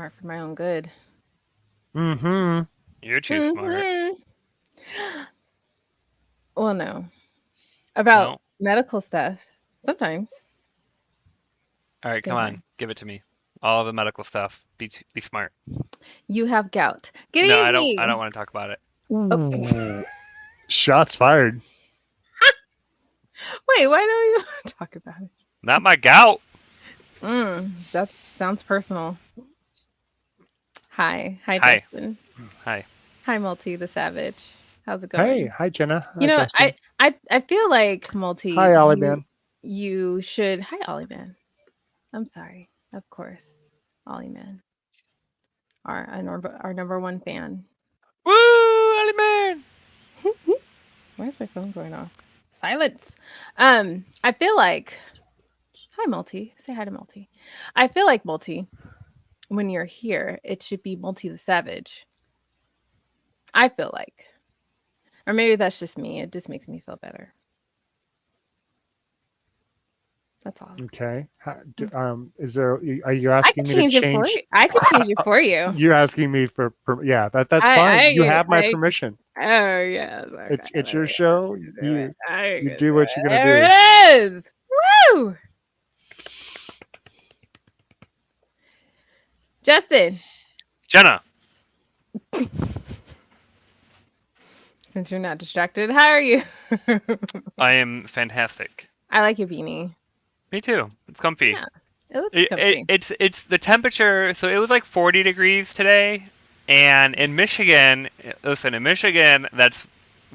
smart for my own good. Mm-hmm. You're too smart. Hmm. Well, no. About No. medical stuff. Sometimes. All right, Say come hi. on, give it to me. All of the medical stuff. Be smart. You have gout. Good No, I don't. I don't evening. want to talk about it. Oh, Ooh. Shots fired. wait, why don't you talk about it? Not my gout. That sounds personal. Hi. Hi, Hi. Justin. Hi. Hi, Malty the Savage. How's it Hey, going? hi Jenna. You Hi know, I Justin. I I feel like Malty, Hi Ollie you Man. you should. Hi, Ollie Man. I'm sorry. Of course, Ollie Man, our number one fan. Woo, Element. Why is my phone going off? Silence. I feel like hi, Malty. Say hi to Malty. I feel like Malty. When you're here, it should be Malty the Savage. I feel like, or maybe that's just me. It just makes me feel better. That's all. Okay. Is there? Are you I asking could me to change it for change? you. I could change it for you. You're asking me for yeah. That's I fine. I You get have my I permission. oh yes, okay. It's There your we go. show. Do it. I You can do do what it. you're gonna There do. it is. Woo! Justin, Jenna. since you're not distracted, how are you? I am fantastic. I like your beanie. Me too. It's comfy. Yeah, it looks comfy. It's the temperature. So it was like 40 degrees today, and in Michigan, listen, in Michigan, that's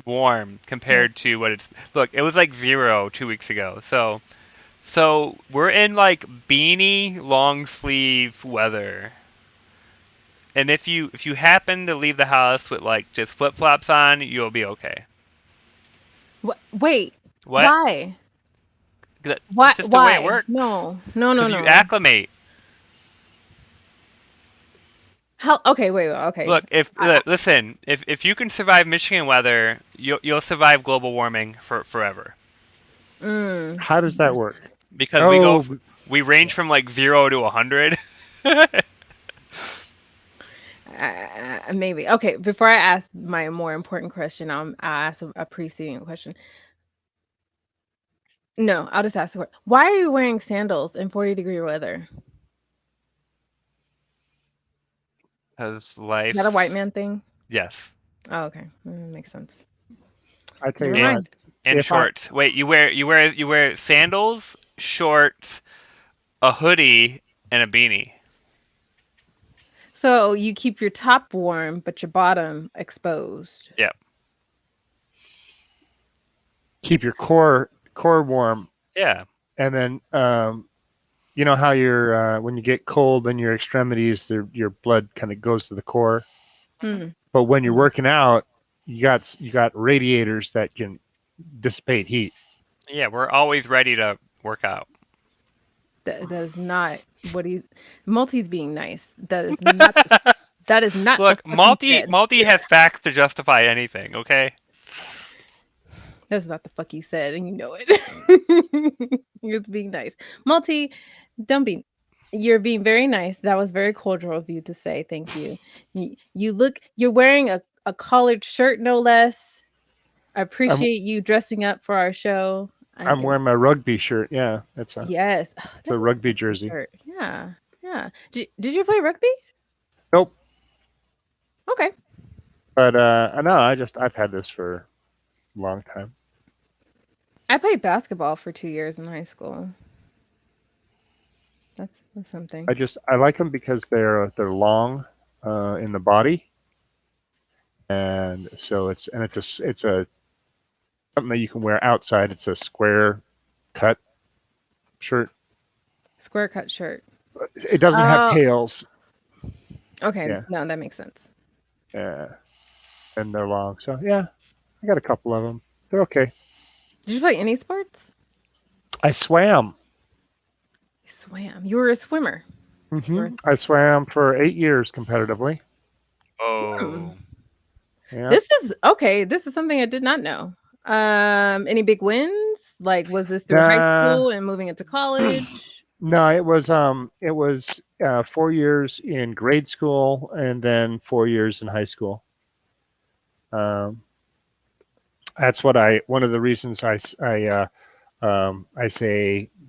warm Yes. compared to what it's. Look, it was like 0 2 weeks ago. So we're in like beanie long sleeve weather. And if you happen to leave the house with like just flip flops on, you'll be okay. Wait, What? why? It's just the way it Why? works. No, no, no, Because you no. acclimate. How? Okay, wait, okay. Look, if I, listen, if you can survive Michigan weather, you'll survive global warming for forever. mm, How does that work? Because Oh, we range from like 0 to 100. maybe. Okay, before I ask my more important question, I'll ask a preceding question. No, I'll just ask the question. Why are you wearing sandals in 40-degree weather? Because Is that a white life, man thing? yes. Oh, okay. Makes sense. I tell Never you And what. mind. and If I shorts. Wait, you wear sandals, shorts, a hoodie, and a beanie. So you keep your top warm, but your bottom exposed. Yep. keep your core warm, Yeah. and then you know how your when you get cold in your extremities, your blood kind of goes to the core. Hmm. Hmm. But when you're Hmm. working out, you got radiators that can dissipate heat. Yeah, we're always ready to work out. That is not what he. Multi's being nice. That is not. That is not the Look, fuck he Malty said. Malty has facts to justify anything. Okay. That's not the fuck he said, and you know it. He was being nice. Multi, don't be. You're being very nice. That was very cordial of you to say. Thank you. You look. You're wearing a collared shirt, no less. I I'm appreciate you dressing up for our show. I'm wearing my rugby shirt. Yeah, Yes, oh, it's that a is a rugby sexy jersey. shirt. Yeah, yeah. Did you play rugby? Nope. Okay. But I know I've had this for a long time. I played basketball for 2 years in high school. That's something. I like them because they're long in the body, and so it's a something that you can wear outside. It's a square cut shirt. Square cut shirt. It doesn't have Oh, tails. okay. Yeah, No, that makes sense. yeah, and they're long. So yeah, I got a couple of them. They're okay. Did you play any sports? I swam. You swam. You were a swimmer. You were. I swam for 8 years competitively. Hmm. Oh. Yeah. This is okay. This is something I did not know. Any big wins? Like, was this through high Nah, school and moving into college? No, it was 4 years in grade school and then 4 years in high school. Um, that's what I one of the reasons I say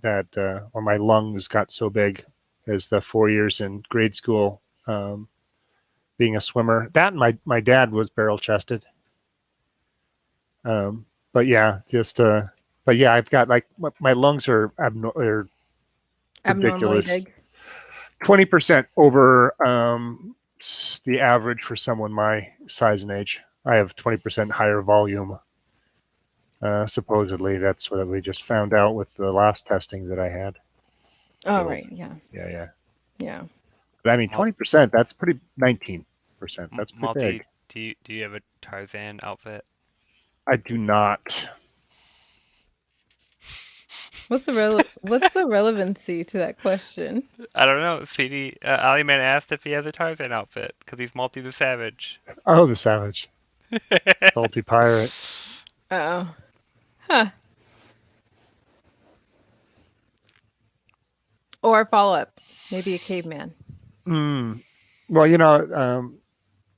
that or my lungs got so big is the 4 years in grade school being a swimmer. That and my dad was barrel chested. But yeah, just but yeah, I've got like my lungs are Abnormally ridiculous. big. 20% over the average for someone my size and age. I have 20% higher volume. Supposedly, that's what we just found out with the last testing that I had. Oh, So right. Yeah. yeah, yeah. Yeah. But I mean, Mal- 20%. That's pretty. 19%. That's pretty Malty, big. do you have a Tarzan outfit? I do not. What's the relevancy to that question? I don't know. CD Ali Man asked if he has a Tarzan outfit because he's Malty the Savage. Oh, the savage, salty pirate. Oh. Huh. Or follow up. Maybe a caveman. Hmm. Well,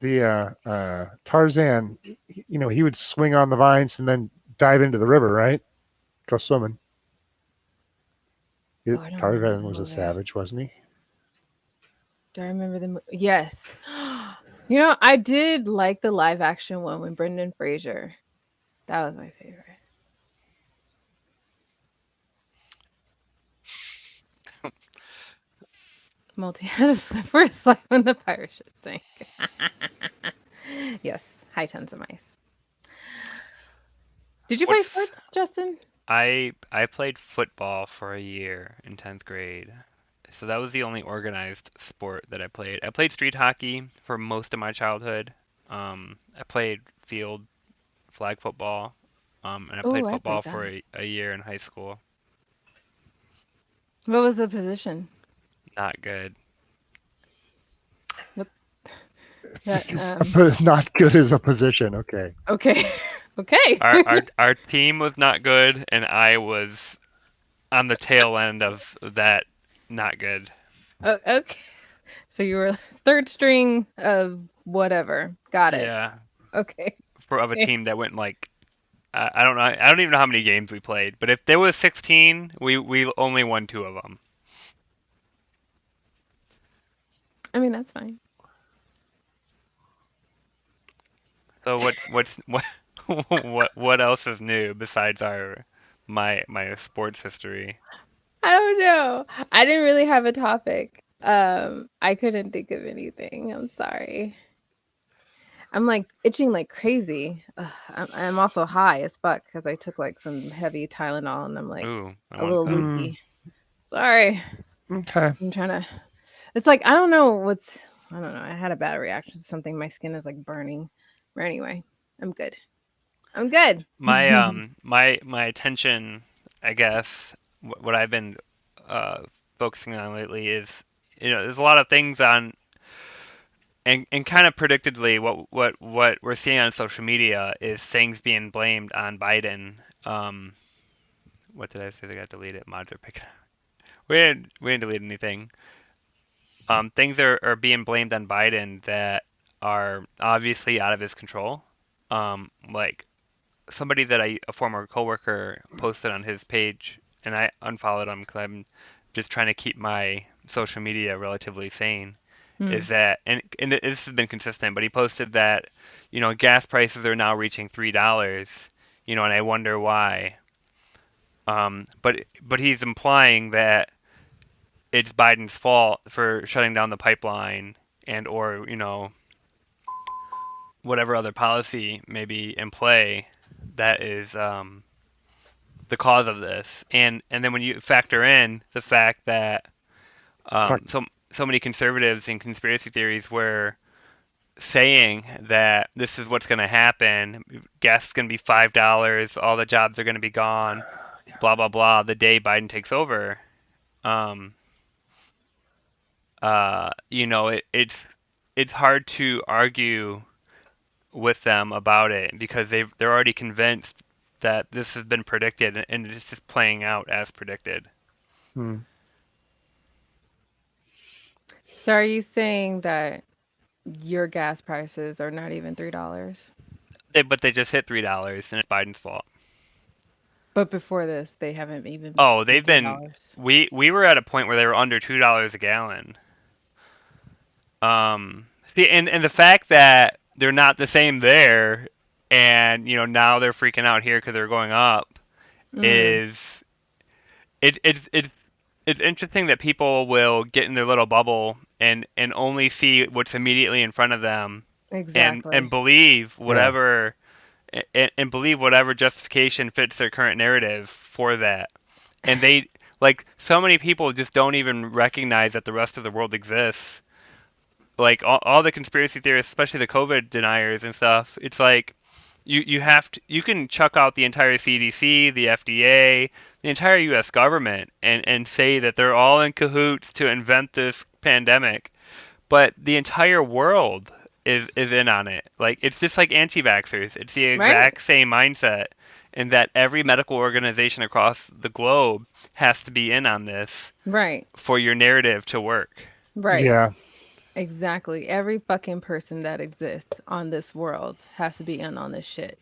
the Tarzan, he would swing on the vines and then dive into the river, right? Go swimming. Oh, I don't remember Tarzan the was a movie. savage, wasn't he? Do I remember the movie? Yes. I did like the live action one with Brendan Fraser. That was my favorite. Multi had a swim for his life when the pirate ship sank. Yes, high tons of mice. Did you play What's sports, Justin? I played football for a year in 10th grade. So that was the only organized sport that I played. I played street hockey for most of my childhood. I played field flag football, and I Oh, played I football played for that. a year in high school. What was the position? Not good. What that Not good as a position. Okay. okay. Okay. Our team was not good, and I was on the tail end of that not good. Okay. So you were third string of whatever. Got it. Yeah, Okay. for of a Okay. team that went like I don't know. I don't even know how many games we played, but if there was 16, we only won 2 of them. I mean, that's fine. So what's what else is new besides our my sports history? I don't know. I didn't really have a topic. I couldn't think of anything. I'm sorry. I'm like itching like crazy. Ugh, I'm also high as fuck because I took like some heavy Tylenol and I'm like Ooh, I a want little some. Mm, loopy. Sorry. okay. I'm trying to. It's like I don't know what's. I don't know. I had a bad reaction to something. My skin is like burning. But anyway, I'm good. I'm good. My attention, I guess, what I've been uh focusing on lately is there's a lot of things on and kind of predictably what we're seeing on social media is things being blamed on Biden. What did I say? They got deleted. Mods are picking. We didn't delete anything. Things are being blamed on Biden that are obviously out of his control. Like somebody a former coworker posted on his page, and I unfollowed him because I'm just trying to keep my social media relatively sane. Hmm. Is that and this has been consistent, but he posted that gas prices are now reaching $3, and I wonder why. But he's implying that it's Biden's fault for shutting down the pipeline and or whatever other policy may be in play that is the cause of this. And then when you factor in the fact that Talk, so many conservatives and conspiracy theories were saying that this is what's going to happen, gas is going to be $5, all the jobs are going to be gone, blah blah blah, the day Biden takes over. Um, it's hard to argue with them about it because they're already convinced that this has been predicted and it's just playing out as predicted. hmm. So are you saying that your gas prices are not even $3? But they just hit $3, and it's Biden's fault. But before this, they haven't even Oh, been they've been. $3. We were at a point where they were under $2 a gallon. See, and the fact that they're not the same there, and now they're freaking out here because they're going up Mm, is it's interesting that people will get in their little bubble and only see what's immediately in front of them and exactly. believe Yeah. whatever and believe whatever justification fits their current narrative for that. And they like so many people just don't even recognize that the rest of the world exists. Like all the conspiracy theorists, especially the COVID deniers and stuff, it's like you can chuck out the entire CDC, the FDA, the entire US government and say that they're all in cahoots to invent this pandemic, but the entire world is in on it. Like it's just like anti-vaxxers. It's the Right? exact same mindset in that every medical organization across the globe has to be in on this Right. for your narrative to work. Right. Yeah. Exactly. Every fucking person that exists on this world has to be in on this shit.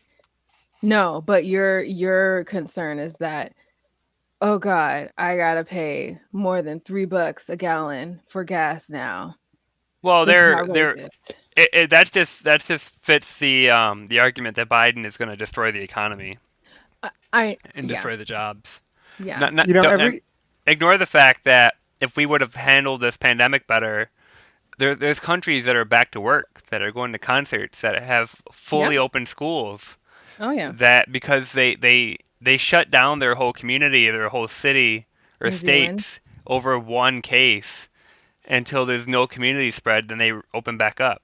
No, but your concern is that, oh God, I gotta pay more than $3 a gallon for gas now. Well, This is they're outrageous. that just fits the argument that Biden is going to destroy the economy and Yeah, destroy the jobs. yeah. Not You know, don't every ignore the fact that if we would have handled this pandemic better, there's countries that are back to work, that are going to concerts, that have Yeah. fully open schools, Oh yeah. that because they shut down their whole community, their whole city or New Zealand. states over one case until there's no community spread, then they open back up.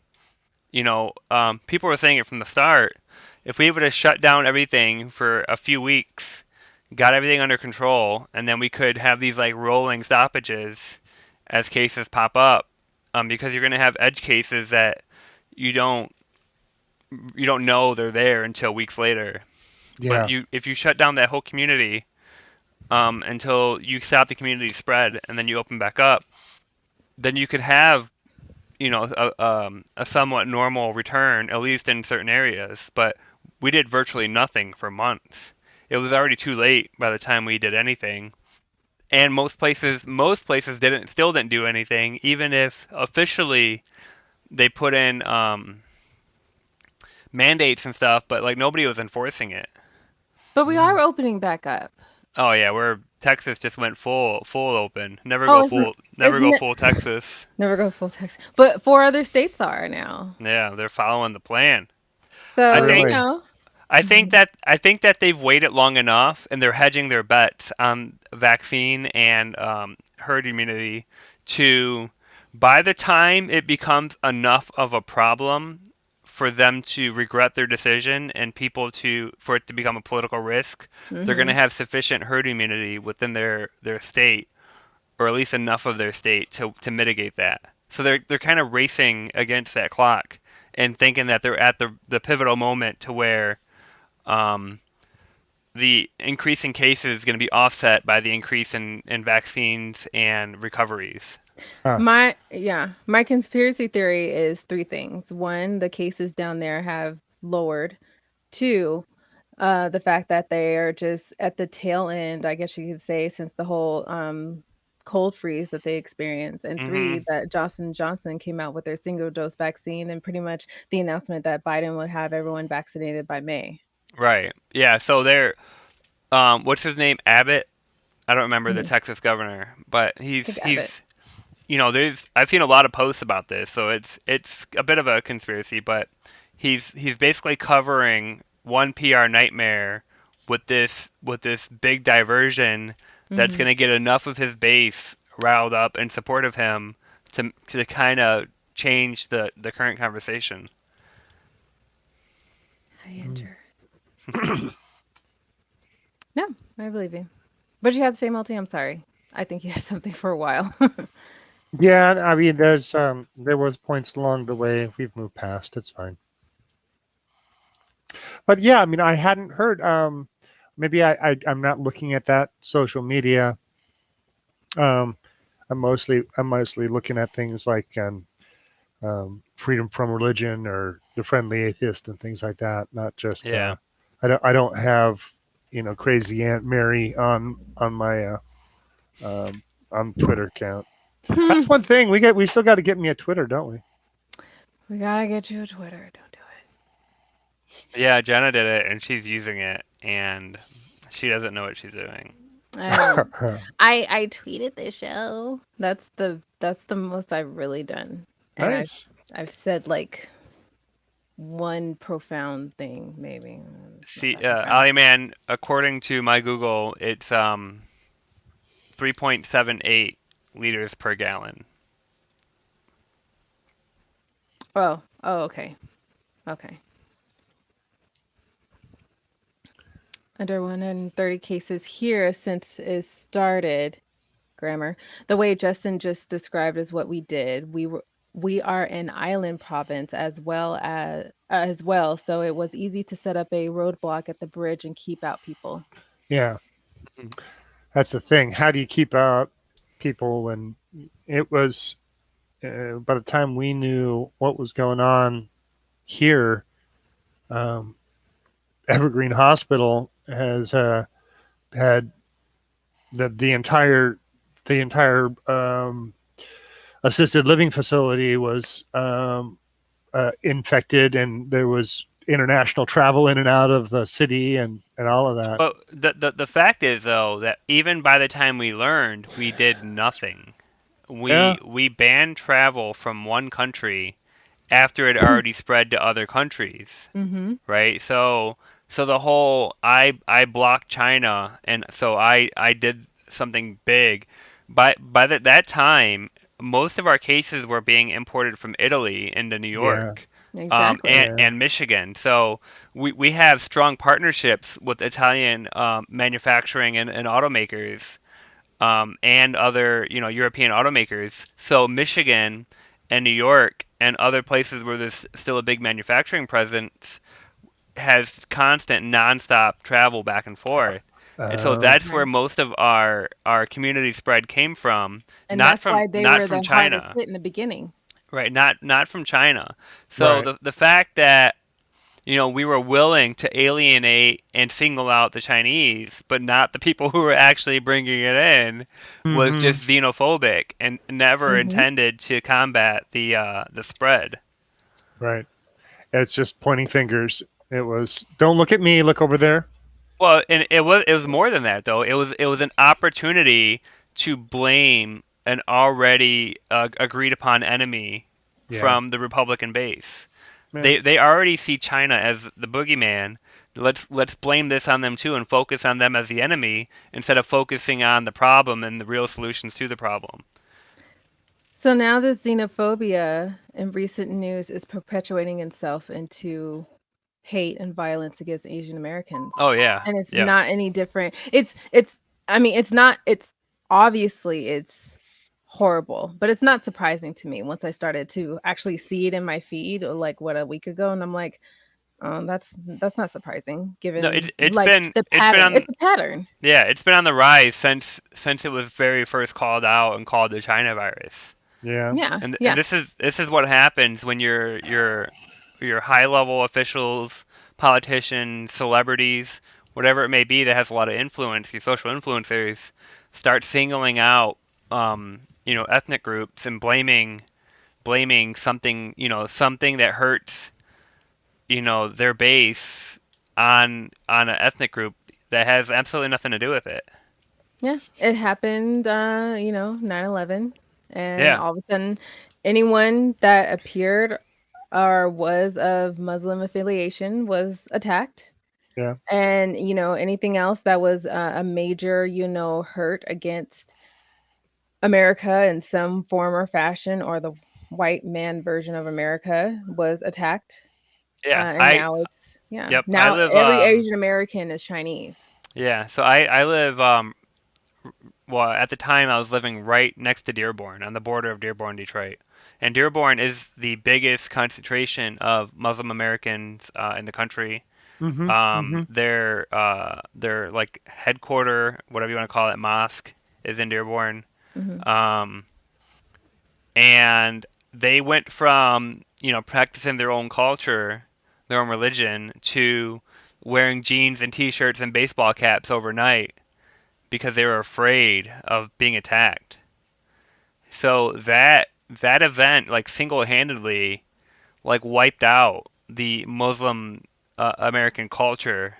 People were saying it from the start. If we would have shut down everything for a few weeks, got everything under control, and then we could have these like rolling stoppages as cases pop up, because you're going to have edge cases that you don't you don't know they're there until weeks later. But yeah. if you shut down that whole community, until you stop the community spread and then you open back up, then you could have a somewhat normal return, at least in certain areas. But we did virtually nothing for months. It was already too late by the time we did anything. And most places didn't do anything, even if officially they put in mandates and stuff, but like nobody was enforcing it. But we Mm. are opening back up. Oh yeah, where Texas just went full open. Oh, isn't Never isn't go it full Texas. never go full text. But four other states are now. Yeah, they're following the plan. I So, Really? I think that they've waited long enough, and they're hedging their bets on vaccine and herd immunity to, by the time it becomes enough of a problem for them to regret their decision and for it to become a political risk, they're going to hmm have sufficient herd immunity within their state, or at least enough of their state to mitigate that. So they're kind of racing against that clock and thinking that they're at the pivotal moment to where um, the increase in cases is going to be offset by the increase in vaccines and recoveries. Huh. my conspiracy theory is three things. One, the cases down there have lowered. Two, the fact that they are just at the tail end, I guess you could say, since the whole cold freeze that they experienced. And three, Hmm. that Johnson came out with their single dose vaccine and pretty much the announcement that Biden would have everyone vaccinated by May. Right. Yeah. So what's his name? Abbott. I don't remember the Mhm. Texas governor, but I think Abbott. there's I've seen a lot of posts about this, so it's a bit of a conspiracy, but he's basically covering one PR nightmare with this big diversion that's Hmm. going to get enough of his base riled up in support of him to kind of change the current conversation. I Mm. enter. No, I believe you. But you had the same multi. I'm sorry. I think you had something for a while. Yeah, I mean, there was points along the way we've moved past. It's fine. But yeah, I mean, I hadn't heard. Maybe I'm not looking at that social media. Um, I'm mostly looking at things like freedom from religion or the friendly atheist and things like that. Not just Yeah. I don't have crazy Aunt Mary on my on Twitter account. Hmm. That's one thing we still got to get me a Twitter, don't we? We gotta get you a Twitter. Don't do Yeah, Jenna did it, and she's using it, and she doesn't know what she's doing. it. I tweeted the show. That's the most I've really done. And Nice. I've said like one profound thing, maybe. Not See, that profound. Ali Man, according to my Google, it's 3.78 liters per gallon. Oh, okay. Okay. Under 130 cases here since it started. Grammar. The way Justin just described is what we did. We are an island province as well, so it was easy to set up a roadblock at the bridge and keep out people. Yeah, that's the thing. How do you keep out people when it was by the time we knew what was going on here, um, Evergreen Hospital has had the entire assisted living facility was infected, and there was international travel in and out of the city and all of that. But the fact is though that even by the time we learned, we did nothing. Yeah, We banned travel from one country after it already spread to other countries, Mm-hmm. right? So the whole I blocked China, and so I did something big. By that time, most of our cases were being imported from Italy into New yeah, York, Exactly. yeah. and Michigan. So we have strong partnerships with Italian manufacturing and automakers, and other European automakers. So Michigan and New York and other places where there's still a big manufacturing presence has constant nonstop travel back and forth. And so Uh, that's where Right. most of our community spread came from, And that's why they not were from the hardest China, hit in the beginning. right? Not from China. So right. the fact that we were willing to alienate and single out the Chinese, but not the people who were actually bringing it in, was Hmm. just xenophobic and never Mm-hmm. intended to combat the spread. Right. It's just pointing fingers. It was, don't look at me, look over there. Well, and it was more than that though. It was an opportunity to blame an already agreed upon enemy Yeah. from the Republican base. Yeah. They already see China as the boogeyman. Let's blame this on them too and focus on them as the enemy instead of focusing on the problem and the real solutions to the problem. So now this xenophobia in recent news is perpetuating itself into hate and violence against Asian Americans. Oh yeah. And it's Yep. not any different. It's I mean, it's not it's obviously it's horrible, but it's not surprising to me once I started to actually see it in my feed like what a week ago, and I'm like, that's not surprising No, given it's like been the it's been pattern. It's on a pattern. yeah, it's been on the rise since it was very first called out and called the China virus. Yeah. Yeah, And yeah. this is what happens when your high level officials, politicians, celebrities, whatever it may be that has a lot of influence, your social influencers, start singling out ethnic groups and blaming something that hurts their base on an ethnic group that has absolutely nothing to do with it. Yeah, it happened, 9/11, and Yeah. all of a sudden, anyone that appeared or was of Muslim affiliation was attacked. Yeah. And, anything else that was a major, hurt against America in some form or fashion, or the white man version of America was attacked. Yeah. And now Yep, I now live every Asian American is Chinese. yeah, so I live well, at the time I was living right next to Dearborn, on the border of Dearborn, Detroit. And Dearborn is the biggest concentration of Muslim Americans in the country. Hmm. Hmm. Their like headquarter, whatever you want to call it, mosque is in Dearborn. Mhm. Um, and they went from, practicing their own culture, their own religion, to wearing jeans and t-shirts and baseball caps overnight because they were afraid of being attacked. So that event like single-handedly like wiped out the Muslim American culture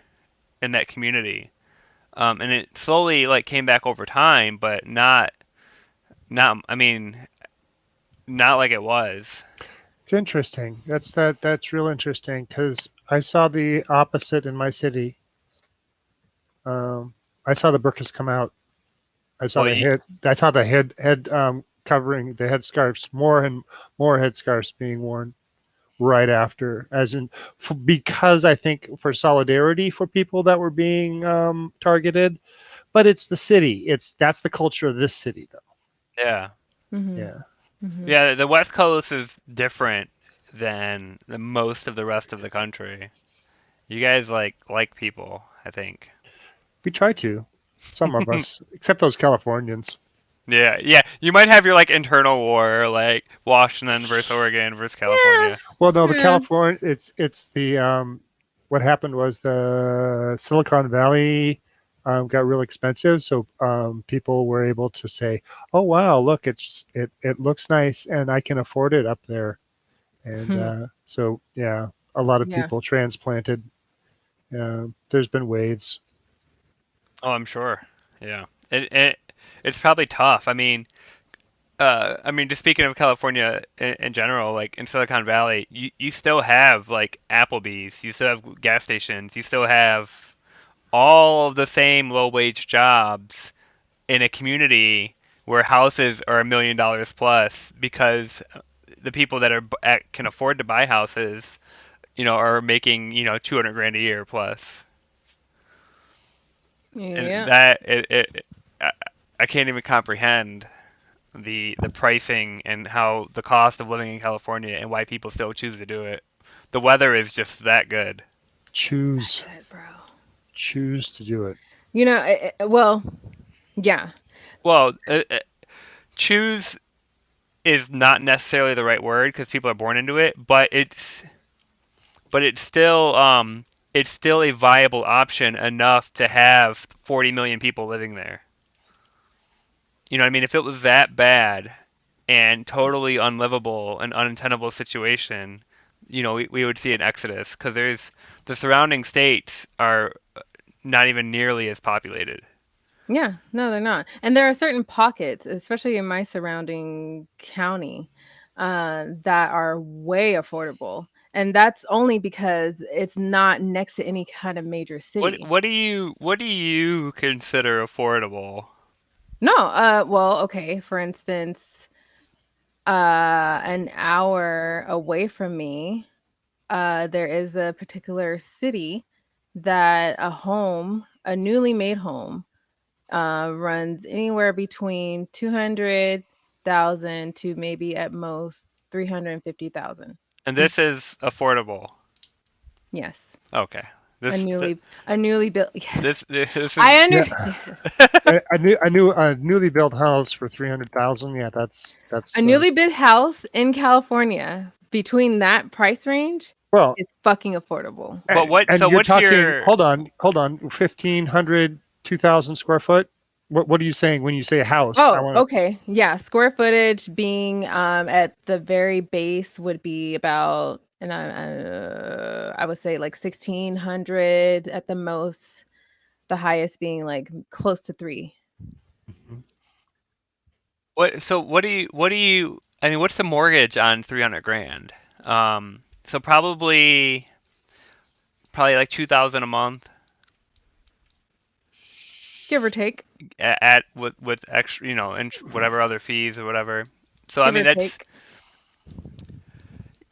in that community. And it slowly like came back over time, but not I mean not like it was. It's interesting. That's real interesting because I saw the opposite in my city. Um, I saw the burqas come out. I saw Well, the you, head. I saw the head covering the headscarves. More and more headscarves being worn right after, as in because I think for solidarity for people that were being targeted. But it's the city. That's the culture of this city, though. yeah. Mhm. Yeah. Mhm. Yeah, the West Coast is different than the most of the rest of the country. You guys like people, I think. We try to. Some of us, except those Californians. Yeah, yeah. You might have your like internal war, like Washington versus Oregon versus Yeah. California. Well, no, the Yeah. California. It's the what happened was the Silicon Valley got real expensive, so people were able to say, "Oh wow, look, it looks nice, and I can afford it up there." And Hmm. so yeah, a lot of Yeah. people transplanted. There's been waves. Oh, I'm sure. Yeah. It's probably tough. Just speaking of California in general, like in Silicon Valley, you still have like Applebee's, you still have gas stations, you still have all of the same low wage jobs in a community where houses are $1 million plus because the people that can afford to buy houses, are making 200 grand a year plus, and Yeah. I, I can't even comprehend the pricing and how the cost of living in California and why people still choose to do it. The weather is just that good. That Choose good, bro. choose to do it. Well, yeah. Well, choose is not necessarily the right word because people are born into it, but it's still a viable option enough to have 40 million people living there. You know what I mean? If it was that bad and totally unlivable and untenable situation, we would see an exodus because the surrounding states are not even nearly as populated. Yeah, no, they're not. And there are certain pockets, especially in my surrounding county, that are way affordable. And that's only because it's not next to any kind of major What city. what do you what do you consider affordable? No, well, okay, for instance, an hour away from me, there is a particular city that a newly made home, runs anywhere between 200,000 to maybe at most 350,000. And this is affordable. Yes. Okay. A This th- newly built. Yeah. this I is under Yeah, Yes. a newly built house for 300,000. Yeah, A that's newly built house in California between that price range well, is fucking affordable. but what and so you're what's talking. your Hold on, 1,500, 2,000 square foot. What are you saying when you say a house? I Oh, want to. okay. Yeah, square footage being at the very base would be about, and I would say like 1,600 at the most, the highest being like close to 3. what do you what's the mortgage on 300 grand? So probably like 2,000 a month Give or take. at with extra, and whatever other fees or whatever. So Give or that's take.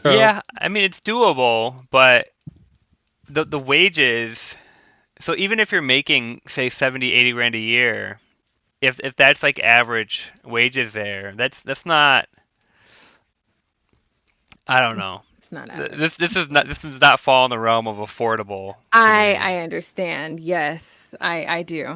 So yeah, it's doable, but the wages. So even if you're making say 70, 80 grand a year, if that's like average wages there, that's not. I don't know. It's not average. This does not fall in the realm of affordable to I me. I understand. Yes, I do.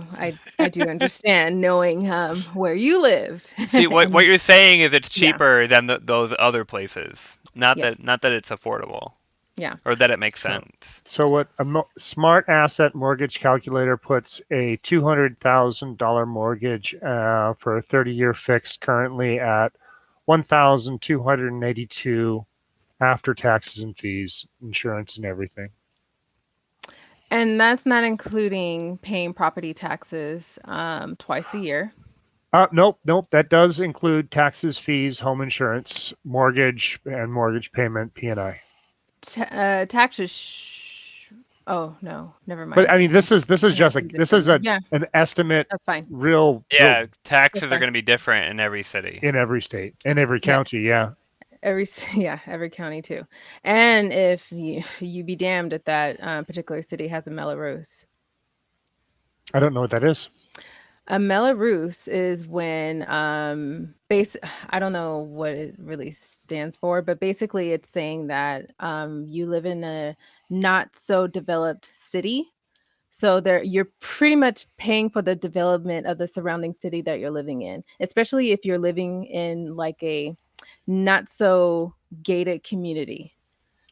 I do understand knowing where you live. See, what And you're saying is it's yeah, cheaper than those other places. Not yes. that it's affordable Yeah. or that it makes So, sense. so what a smart asset mortgage calculator puts a $200,000 mortgage for a 30-year fixed currently at 1,282 after taxes and fees, insurance and everything. And that's not including paying property taxes twice a year. Nope. That does include taxes, fees, home insurance, mortgage, and mortgage payment, P&I. Taxes. Oh no, never But mind. I mean, this is I'm just confusing this is everyone. Yeah, an estimate, that's fine. real Yeah, That's taxes are fine. going to be different in every city. in every state, in every Yes. county. Yeah, Yeah, every county too. And if you be damned if that particular city has a Melrose. I don't know what that is. A Melrose is when I don't know what it really stands for, but basically it's saying that you live in a not so developed city. So there you're pretty much paying for the development of the surrounding city that you're living in, especially if you're living in like a not so gated community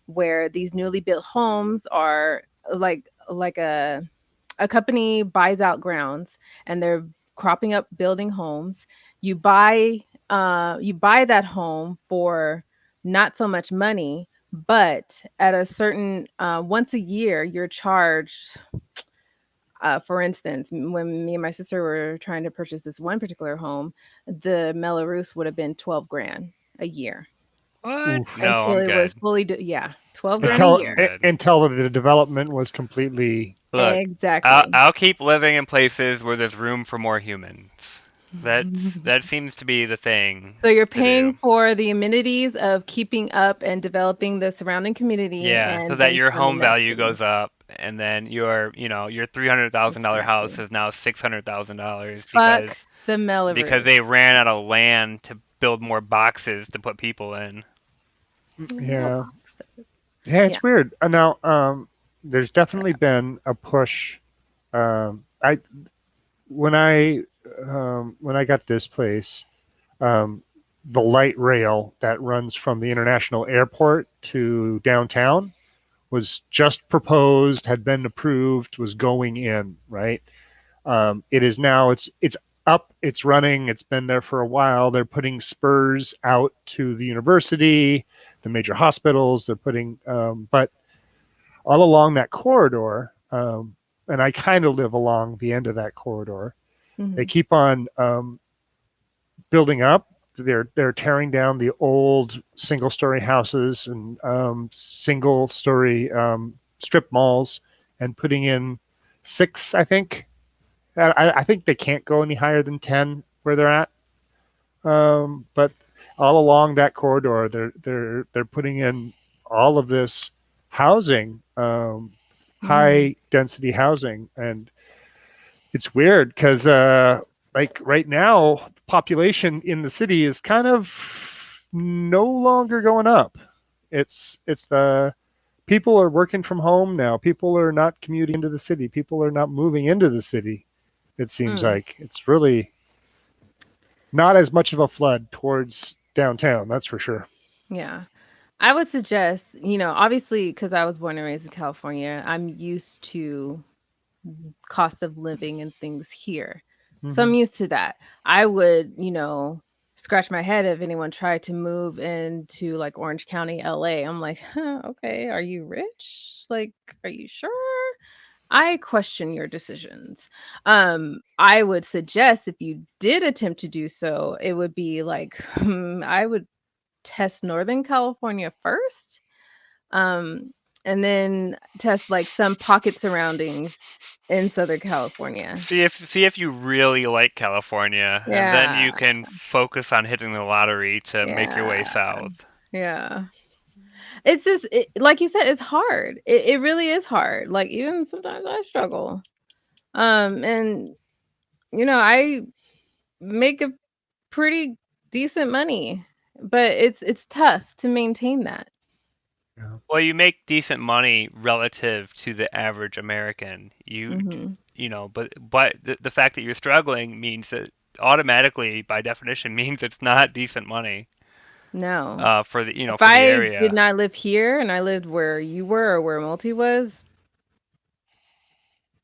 where these newly built homes are like a company buys out grounds and they're cropping up building homes. You buy that home for not so much money, but at a certain once a year you're charged. For instance, when me and my sister were trying to purchase this one particular home, the Melrose would have been 12 grand a year What? Oof. No, until I'm it was good. fully, yeah, 12 grand a No, Until I'm year. good. until the development was completely. Look, Exactly. I'll keep living in places where there's room for more humans. That seems to be the thing So you're to do. paying for the amenities of keeping up and developing the surrounding community Yeah, so and that then your turning home that value city. goes up, and then your $300,000 house Exactly. is now $600,000 Fuck because the Melrose. they ran out of land to build more boxes to put people in. Little Yeah, boxes. yeah, Yeah. it's weird. Now, there's definitely been a push. I when I got this place, um, the light rail that runs from the international airport to downtown was just proposed, had been approved, was going in, right? It is now, it's up, it's running, it's been there for a while. They're putting spurs out to the university, the major hospitals. They're putting, but all along that corridor, and I kind of live along the end of that corridor. They Hmm. keep on building up. They're tearing down the old single story houses and single story strip malls and putting in six, I think. I think they can't go any higher than 10 where they're at. But all along that corridor, they're putting in all of this housing, Hmm. high density housing, and it's weird because like right now, population in the city is kind of no longer going up. It's the people are working from home now. People are not commuting into the city. People are not moving into the city. It seems Mm. like it's really not as much of a flood towards downtown. That's for sure. Yeah. I would suggest, obviously, because I was born and raised in California, I'm used to cost of living and things here. So Hmm. I'm used to that. I would, scratch my head if anyone tried to move into like Orange County, LA. I'm like, huh, okay, are you rich? Like, are you sure? I question your decisions. I would suggest if you did attempt to do so, it would be like, I would test Northern California first, um, and then test like some pocket surroundings in Southern California. See if you really like California, and then Yeah, you can focus on hitting the lottery to make your way yeah, south. yeah. It's just like you said, it's hard. It really is hard. Like even sometimes I struggle. And I make a pretty decent money, but it's tough to maintain that. Well, you make decent money relative to the average American. Mm-hmm. But the fact that you're struggling means that automatically, by definition, means it's not decent money. No. For the If for the I did area. not live here and I lived where you were or where Multi was,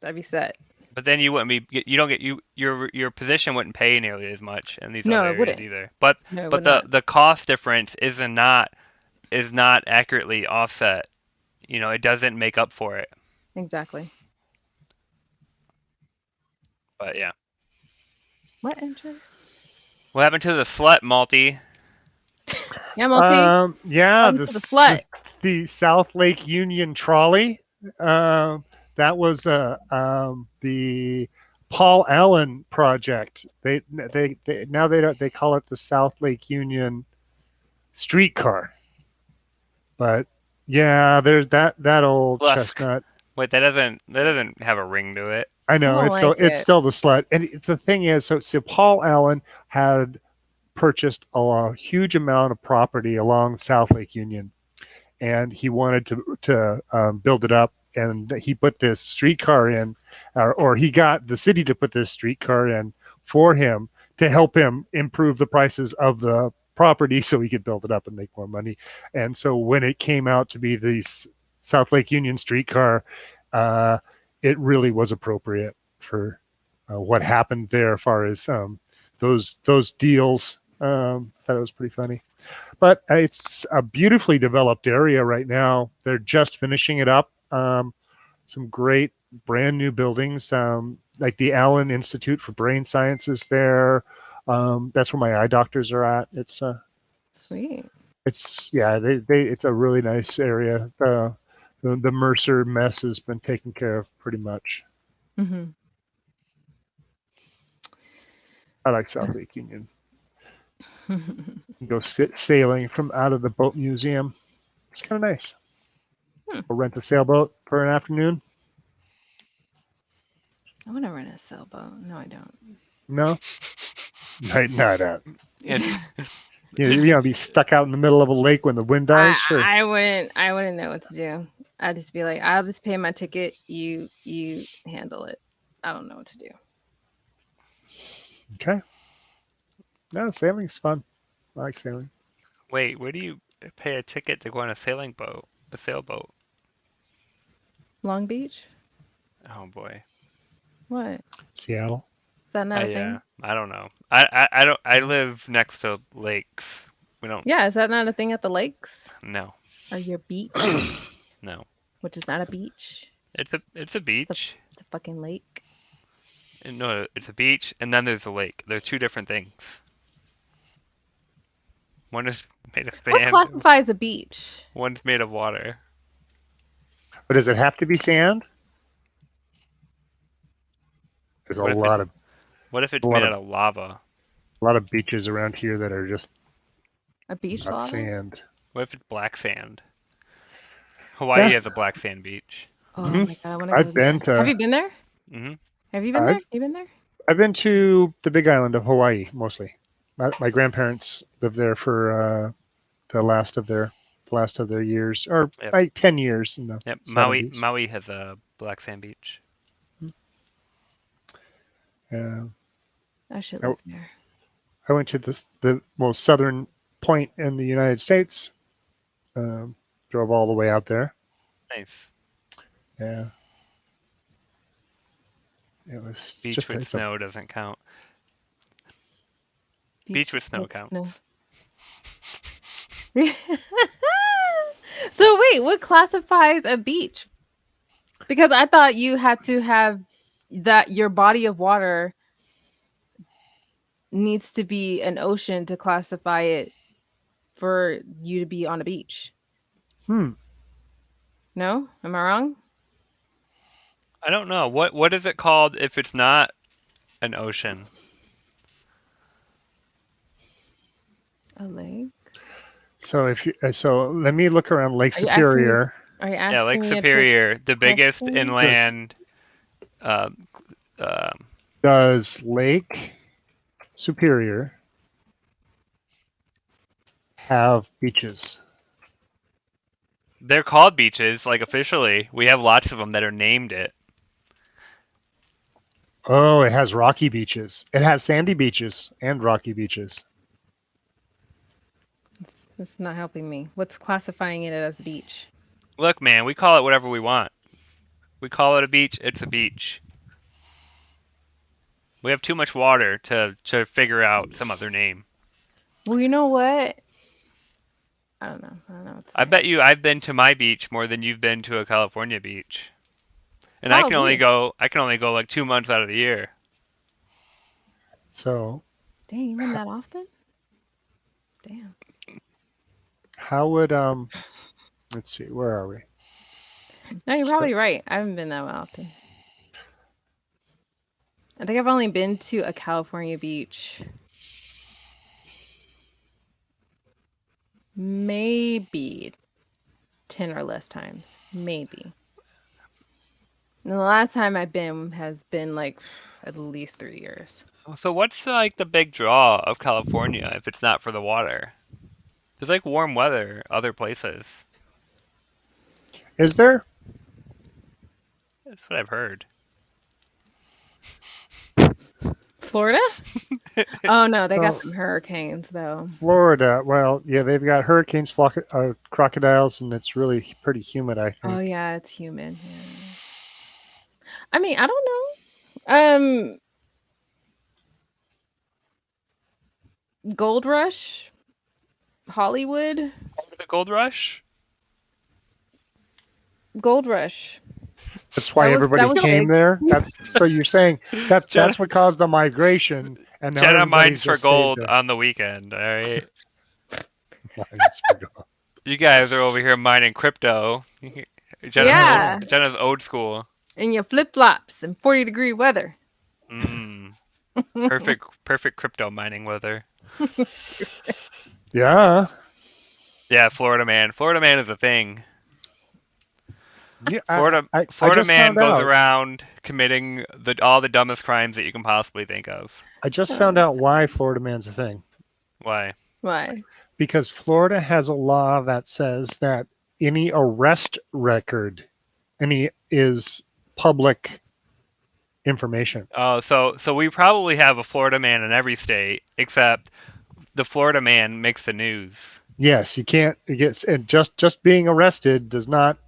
I'd be set. But then you wouldn't be. You don't get your position wouldn't pay nearly as much in these other No, it areas wouldn't. either. But No, it but would not. the cost difference is not accurately offset. It doesn't make up for it. Exactly. But yeah. What enter? What happened to the slut, Malty? Yeah, Multi. Yeah, Welcome to the slut. the South Lake Union trolley. That was the Paul Allen project. They now they call it the South Lake Union streetcar. But yeah, there's that old Lusk. chestnut. Wait, that doesn't have a ring to it. I I know don't like it's it. still the slut. And the thing is, so Paul Allen had purchased a huge amount of property along South Lake Union, and he wanted to build it up. And he put this streetcar in, or he got the city to put this streetcar in for him to help him improve the prices of the property so he could build it up and make more money. And so when it came out to be the South Lake Union streetcar, uh, it really was appropriate for what happened there as far as those deals. That was pretty funny. But it's a beautifully developed area right now. They're just finishing it up. Some great brand new buildings, like the Allen Institute for Brain Sciences there. That's where my eye doctors are at. Sweet. It's yeah, it's a really nice area. The Mercer mess has been taken care of pretty much. Mm-hmm. I like South Lake Union. Go sailing from out of the boat museum. It's kind of nice. Or rent a sailboat for an afternoon. I want to rent a sailboat. No, I don't. No, not. It's You be stuck out in the middle of a lake when the wind dies. Sure. I wouldn't know what to do. I'd just be like, I'll just pay my ticket. You handle it. I don't know what to do. Okay. No, sailing's fun. I like sailing. Wait, where do you pay a ticket to go on a sailboat? Long Beach? Oh boy. What? Seattle. Is that not a thing? I don't know. I don't. I live next to lakes. We don't. Yeah, is that not a thing at the lakes? No. Or your beach? No. Which is not a beach. It's a beach. It's a fucking lake. No, it's a beach, and then there's a lake. They're two different things. One is made of What sand. classifies a beach? One's made of water. But does it have to be sand? There's What a if lot of What if it's a lot made of out of lava? beaches around here that are just A beach not lava? sand. What if it's black sand? Hawaii has a black sand beach. Oh Mhm. my god, I want to go I've been there. Have to you been there? hmm Have you been there? I've You been there? I've been to the Big Island of Hawaii mostly. My grandparents lived there for the last of their years, or Yep. like 10 years in the Yep. 70s. Maui has a black sand beach. Uh, I should I, live there. I went to the most southern point in the United States. Drove all the way out there. Nice. Yeah. It was Beach just with snow doesn't count. Beach with snow counts. So wait, what classifies a beach? Because I thought you had to have that your body of water needs to be an ocean to classify it for you to be on a beach. No? Am I wrong? I don't know. What is it called if it's not an ocean? A lake? So let me look around Lake Superior. Are you asking Yeah, Lake me a trick Superior, the biggest question? inland. Does Lake Superior have beaches? They're called beaches, like officially. We have lots of them that are named it. Oh, it has rocky beaches. It has sandy beaches and rocky beaches. It's not helping me. What's classifying it as a beach? Look, man, we call it whatever we want. We call it a beach, it's a beach. We have too much water to figure out some other name. Well, you know what? I don't know. I don't know what to I say. bet you I've been to my beach more than you've been to a California beach. And Probably. I can only go like 2 months out of the year. So Dang, you been that often? Damn. how would let's see, where are we? No, you're probably right. I haven't been that often. I think I've only been to a California beach maybe 10 or less times. Maybe. And the last time I've been has been like at least 3 years. So what's like the big draw of California if it's not for the water? There's like warm weather other places. Is there? That's what I've heard. Florida? Oh no, they got Oh, some hurricanes though. Florida. Well, yeah, they've got hurricanes, crocodiles, and it's really pretty humid, I Oh think. yeah, it's humid. Yeah. I mean, I don't know. Gold Rush, Hollywood, Remember the gold rush? Gold Rush. That's That why was everybody came big. there. That's so you're saying Jenna, that's what caused the migration, and now Jenna everybody mines for just stays gold there. on the weekend, alright? Mines for gold. You guys are over here mining crypto. Yeah, Jenna's old school. and your flip flops in 40-degree weather. Mmm. Perfect crypto mining weather. Yeah. Yeah, Florida man. Florida man is a thing. Yeah, I Florida just man found goes out. around committing all the dumbest crimes that you can possibly think of. I just found out why Florida man's a thing. Why? Why? Because Florida has a law that says that any arrest record, any is public information. Oh, so we probably have a Florida man in every state, except the Florida man makes the news. Yes, you can't. It gets and just being arrested does not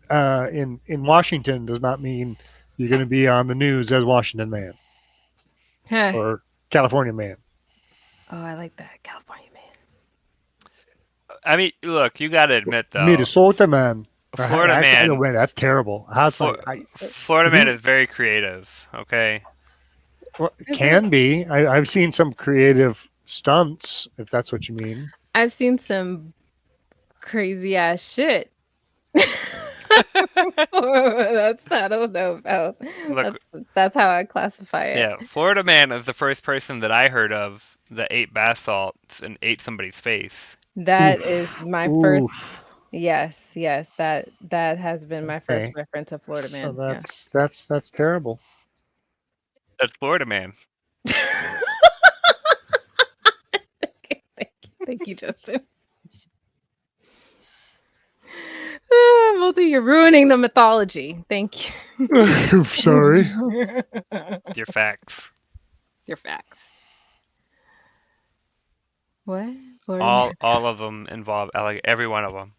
in Washington does not mean you're going to be on the news as Washington man Huh. or California man. Oh, I like that. California man. I mean, look, you got to admit though, Minnesota man. Florida No, man, man, that's terrible. How's my? Florida man Who is very creative. Okay. well, Is it? can be? I've seen some creative stunts, if that's what you mean. I've seen some crazy ass shit. That's I don't know about. Look, That's how I classify it. yeah, Florida man is the first person that I heard of that ate bath salts and ate somebody's face. That is Oof, my first. oof. Yes, yes. That has been my first Okay, reference of Florida so man. Yeah. that's terrible. That's Florida man. Thank you, Justin. Multi, you're ruining the mythology. Thank I'm sorry. you. Your facts. Your facts. What? Florida man. All of them involve like every one of them.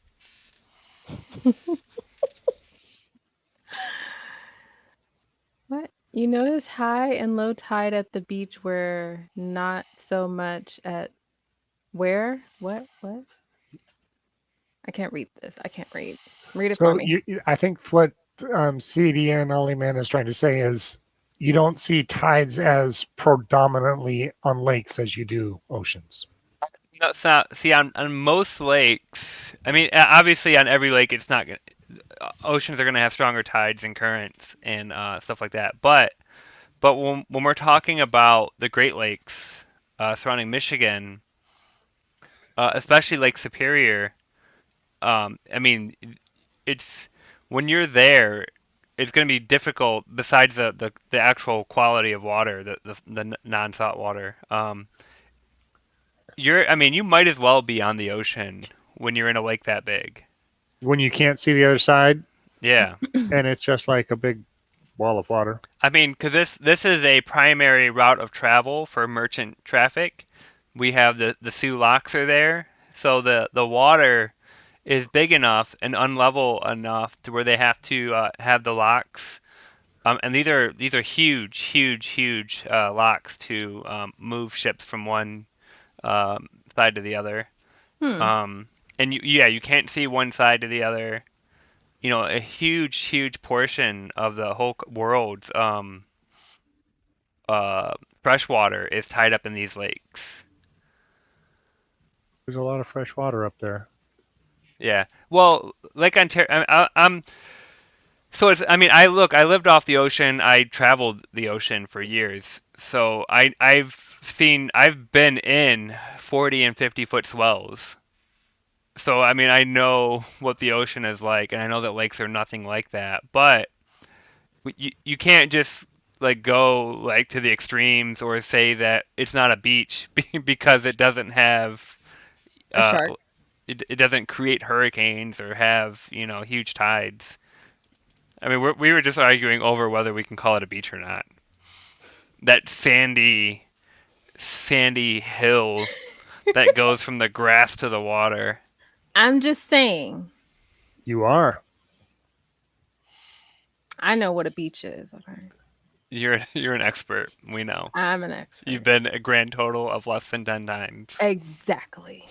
What? You notice high and low tide at the beach were not so much at where? What? I can't read this. I can't read. Read it for So me. I think what CDN Only Man is trying to say is you don't see tides as predominantly on lakes as you do oceans. No, it's not. See, on most lakes, I mean, obviously on every lake, it's not gonna. Oceans are gonna have stronger tides and currents and stuff like that. But when we're talking about the Great Lakes surrounding Michigan, especially Lake Superior, I mean, it's when you're there, it's going to be difficult. Besides the actual quality of water, the non-salt water, I mean, you might as well be on the ocean when you're in a lake that big. when you can't see the other side, Yeah. and it's just like a big wall of water. I mean, because this is a primary route of travel for merchant traffic. We have the Sioux locks are there, so the water is big enough and unlevel enough to where they have to have the locks. And these are huge, huge, huge locks to move ships from one side to the other. Hmm. And you can't see one side to the other. You know, a huge, huge portion of the whole world's uh, fresh water is tied up in these lakes. There's a lot of fresh water up there. Yeah. Well, Lake Ontario. I'm so it's. I mean, I lived off the ocean. I traveled the ocean for years. So I've been in 40 and 50-foot swells. So I mean, I know what the ocean is like, and I know that lakes are nothing like that. But you can't just like go like to the extremes or say that it's not a beach because it doesn't have A uh shark. it doesn't create hurricanes or have huge tides. I mean we were just arguing over whether we can call it a beach or not. That sandy hill that goes from the grass to the water. I'm just saying. You are. I know what a beach is. Okay. You're an expert. We know. I'm an You've expert. been a grand total of less than 10 times. Exactly.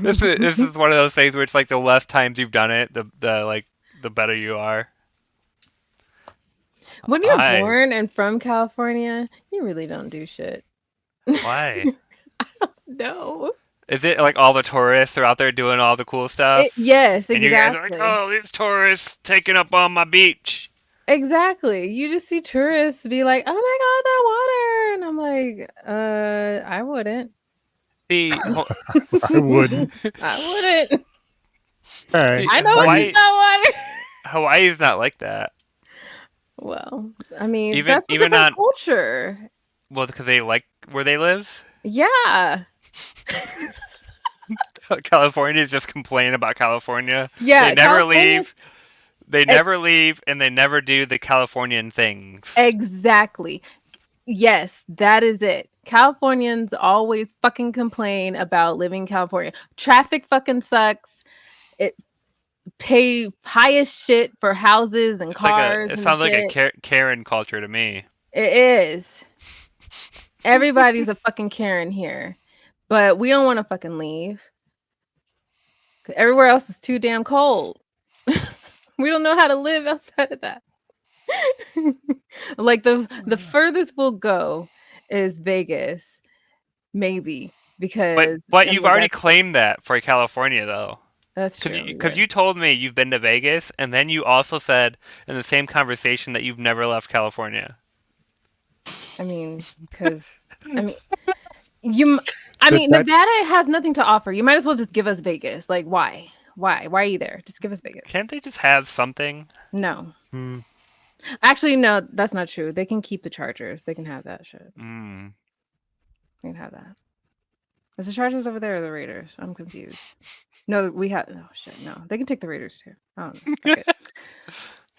This is one of those things where it's like the less times you've done it, the better you are. When you're I born and from California, you really don't do shit. Why? No. Is it like all the tourists are out there doing all the cool stuff? Yes, And you guys are like, exactly. oh, these tourists taking up on my beach. Exactly. You just see tourists be like, "Oh my God, that water," and I'm like, I wouldn't. See, I wouldn't. I wouldn't. Hey, see, I know what's in Hawaii, that water. Hawaii's not like that. Well, I mean, Even that's a even different on culture. well, because they like where they live. Yeah. Californians just complain about California. They Yeah, never California. leave. They e- never leave, and they never do the Californian things. Exactly. Yes, that is it. Californians always fucking complain about living in California. Traffic fucking sucks. It pay high as shit for houses and cars It and sounds like a shit. Karen culture to me. It is. Everybody's a fucking Karen here. But we don't want to fucking leave. 'Cause everywhere else is too damn cold. We don't know how to live outside of that. Like the furthest we'll go is Vegas, maybe, But because but I you've mean already claimed that for California though. that's Cause true. you, Yeah. cause you told me you've been to Vegas, and then you also said in the same conversation that you've never left California. I mean, because I mean you. I that, mean that Nevada has nothing to offer. You might as well just give us Vegas. Like why? Why are you there? Just give us Vegas. Can't they just have something? No. hmm, Actually, no, that's not true. They can keep the Chargers. They can have that shit. Mm. They can have that. Is the Chargers over there or the Raiders? I'm confused. No, we have. Oh shit, no. They can take the Raiders too. I don't know. Fuck it.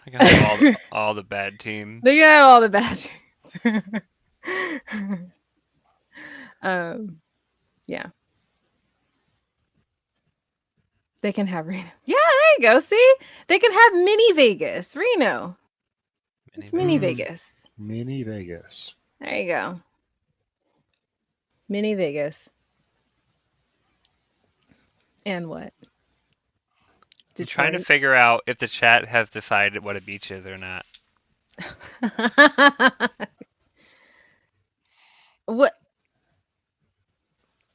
I can have all the bad teams. They can have all the bad teams. Yeah. They can have Reno. Yeah, there you go. See, they can have mini Vegas, Reno. It's mini Vegas. mini Vegas. There you go. Mini Vegas. And what? I'm trying to Detroit. figure out if the chat has decided what a beach is or not. What?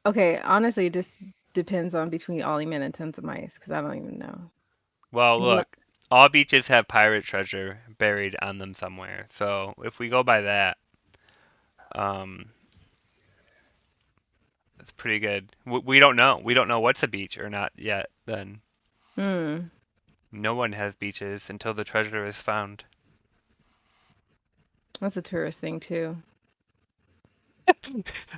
Okay, honestly, it just depends on between Ollie Man and Tons of Mice because I don't even know. Well, Lo- look, all beaches have pirate treasure buried on them somewhere. So if we go by that, um, it's pretty good. We don't know. We don't know what's a beach or not yet. Then Hmm. no one has beaches until the treasure is found. That's a tourist thing too.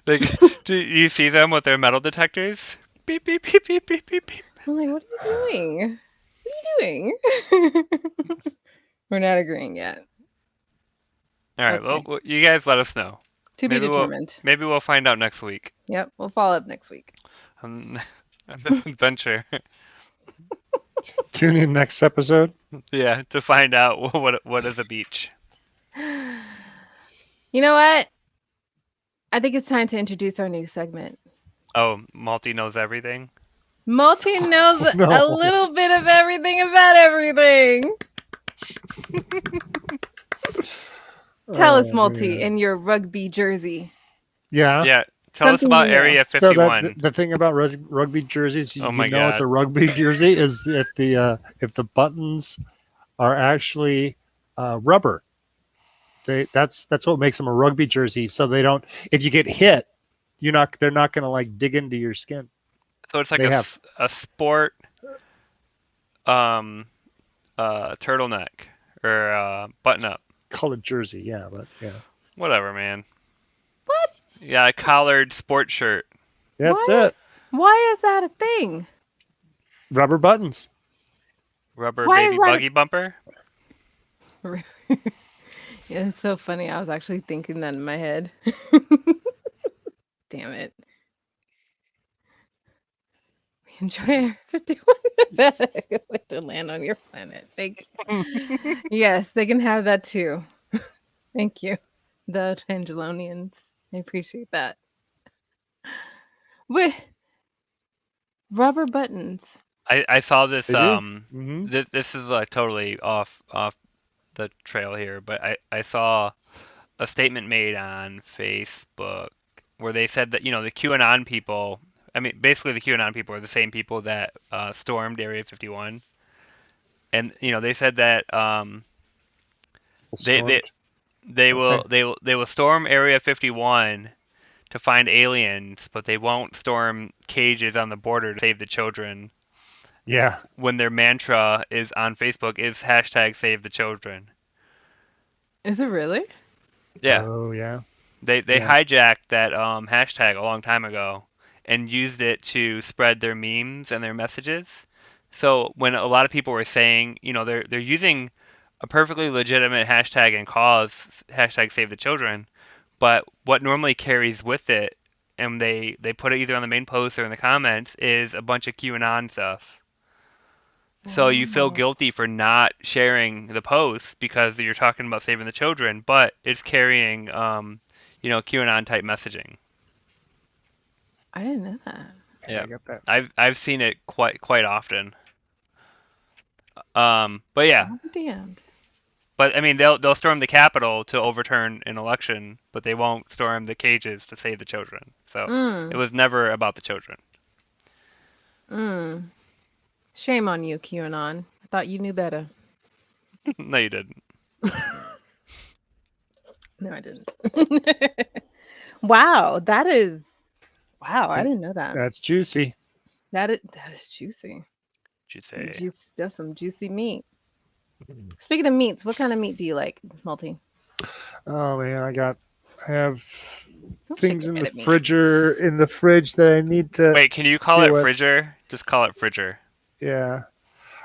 Like, do you see them with their metal detectors? Beep beep beep beep beep beep beep. I'm like, what are you doing? What are you doing? We're not agreeing yet. All right. Well, Okay. you guys let us know. To be determined. Maybe we'll find out next week. Yep. We'll follow up next week. On this adventure. Tune in next episode. Yeah, to find out what is a beach. You know what? I think it's time to introduce our new segment. Oh, Malty knows everything. Multi knows No. a little bit of everything about everything. Tell us, Oh, Multi, man. in your rugby jersey. Yeah. Yeah. Tell us Something about you know. Area So that 51. the thing about rugby jerseys, Oh you my know it's a God. rugby jersey, is if the buttons are actually rubber. That's what makes them a rugby jersey. So they don't. If you get hit, they're not going to like dig into your skin. So it's like They have a sport um turtleneck or button up. colored jersey, yeah, but yeah, Whatever, man. What? Yeah, a collared sport shirt. that's Why? it. Why is that a thing? Rubber buttons. Rubber Why baby is that? buggy bumper. Yeah, it's so funny. I was actually thinking that in my head. Damn it. We enjoy our 51 with the land on your planet. Thank you. Yes, they can have that too. Thank you. The Tangelonians. I appreciate that. With rubber buttons. I saw this They do. Hmm. this is like totally off the trail here, but I saw a statement made on Facebook where they said that, the QAnon people, I mean, basically the QAnon people are the same people that stormed Area 51, and they said that they they Stormed. they Okay. will storm Area 51 to find aliens, but they won't storm cages on the border to save the children. Yeah. When their mantra is on Facebook is hashtag save the children. Is it really? Yeah, Oh yeah. they Yeah. hijacked that hashtag a long time ago and used it to spread their memes and their messages. So when a lot of people were saying, they're using a perfectly legitimate hashtag and cause, hashtag save the children, but what normally carries with it, and they put it either on the main post or in the comments, is a bunch of QAnon stuff. So you feel Wow. guilty for not sharing the post because you're talking about saving the children, but it's carrying, QAnon type messaging. I didn't know that. Yeah, Yeah, I got that. I've seen it quite often. But yeah, I'll be damned. but I mean they'll storm the Capitol to overturn an election, but they won't storm the cages to save the children. So it Mm. was never about the children. Mm. Shame on you, QAnon. I thought you knew better. No, you didn't. No, I didn't. Wow, that is wow, I That- didn't know that. That's juicy. That is juicy. Did you Some say? juice that's some juicy meat. Speaking of meats, what kind of meat do you like, Multi? Oh man, I have Don't shake things your in head the at me. fridge that I need to Wait, can you call it deal with. fridger? Just call it fridger. Yeah.